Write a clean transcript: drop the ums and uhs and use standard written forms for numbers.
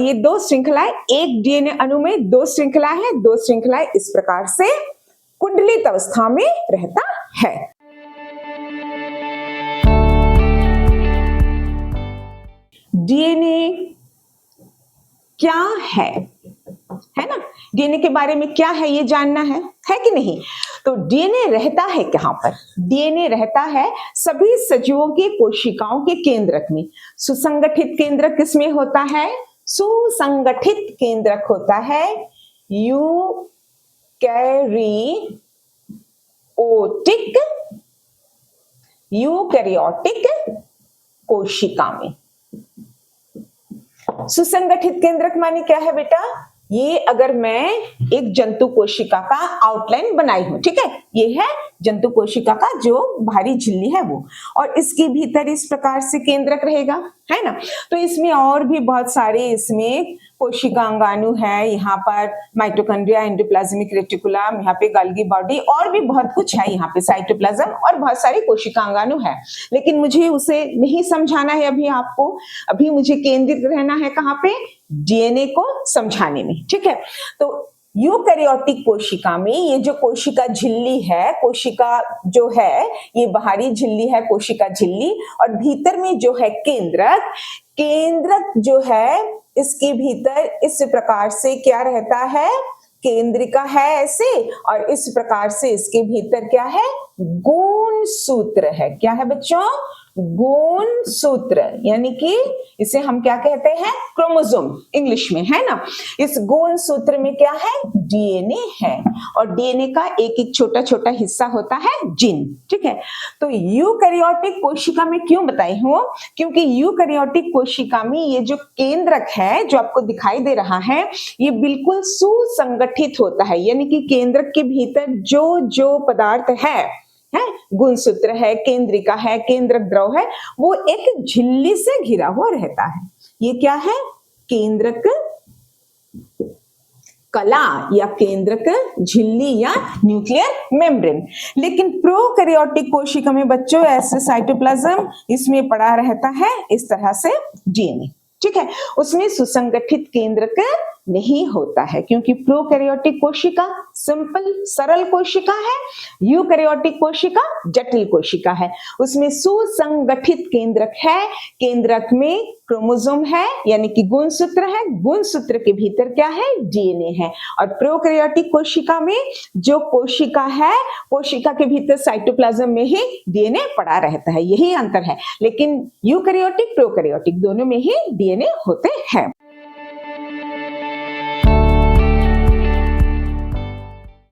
ये दो श्रृंखलाएं, एक डीएनए अणु में दो श्रृंखला है, दो श्रृंखलाएं इस प्रकार से कुंडलित अवस्था में रहता है। डीएनए क्या है ना? डीएनए के बारे में क्या है ये जानना है कि नहीं? तो डीएनए रहता है कहां पर? डीएनए रहता है सभी सजीवों की कोशिकाओं के केंद्रक में। सुसंगठित केंद्रक किसमें होता है? सुसंगठित केंद्रक होता है यूकैरियोटिक कोशिका में। सुसंगठित केंद्रक माने क्या है बेटा? ये अगर मैं एक जंतु कोशिका का आउटलाइन बनाई हूं, ठीक है, ये है जंतु कोशिका का जो बाहरी झिल्ली है वो, और इसके भीतर इस प्रकार से केंद्रक रहेगा, है ना? तो इसमें और भी बहुत सारे इसमें कोशिका अंगाणु है, यहाँ पर माइटोकॉन्ड्रिया, एंडोप्लाज्मिक रेटिकुलम, यहाँ पे गोल्गी बॉडी, और भी बहुत कुछ है यहाँ पे, साइटोप्लाज्म, और बहुत सारी कोशिका अंगाणु है। लेकिन मुझे उसे नहीं समझाना है अभी आपको, अभी मुझे केंद्रित रहना है कहाँ पे? डीएनए को समझाने में, ठीक है? तो यूकैरियोटिक कोशिका में ये जो कोशिका झिल्ली है, कोशिका जो है ये बाहरी झिल्ली है, कोशिका झिल्ली, और भीतर में जो है केंद्रक, केंद्रक जो है इसके भीतर इस प्रकार से क्या रहता है? केंद्रिका है ऐसे, और इस प्रकार से इसके भीतर क्या है? गुणसूत्र है। क्या है बच्चों? गुणसूत्र, यानी कि इसे हम क्या कहते हैं? क्रोमोसोम इंग्लिश में, है ना? इस गुणसूत्र में क्या है? डीएनए है, और डीएनए का एक एक छोटा छोटा हिस्सा होता है जीन, ठीक है? तो यूकैरियोटिक कोशिका में क्यों बताई हूं? क्योंकि यूकैरियोटिक कोशिका में ये जो केंद्रक है जो आपको दिखाई दे रहा है, ये बिल्कुल सुसंगठित होता है, यानी कि केंद्रक के भीतर जो जो पदार्थ है, गुणसूत्र है, केंद्रिका है, केंद्रक द्रव है, वो एक झिल्ली से घिरा हुआ रहता है। ये क्या है? केंद्रक कला या केंद्रक झिल्ली या न्यूक्लियर मेम्ब्रेन। लेकिन प्रोकैरियोटिक कोशिका में बच्चों ऐसे साइटोप्लाज्म इसमें पड़ा रहता है इस तरह से डीएनए, ठीक है? उसमें सुसंगठित केंद्रक नहीं होता है, क्योंकि प्रोकैरियोटिक कोशिका सिंपल सरल कोशिका है, यूकैरियोटिक कोशिका जटिल कोशिका है। उसमें सुसंगठित केंद्रक है, केंद्रक में क्रोमोसोम है, यानी कि गुणसूत्र है, गुणसूत्र के भीतर क्या है? डीएनए है। और प्रोकैरियोटिक कोशिका में जो कोशिका है, कोशिका के भीतर साइटोप्लाज्म में ही डीएनए पड़ा रहता है, यही अंतर है। लेकिन यूकैरियोटिक प्रोकैरियोटिक दोनों में ही डीएनए होते हैं।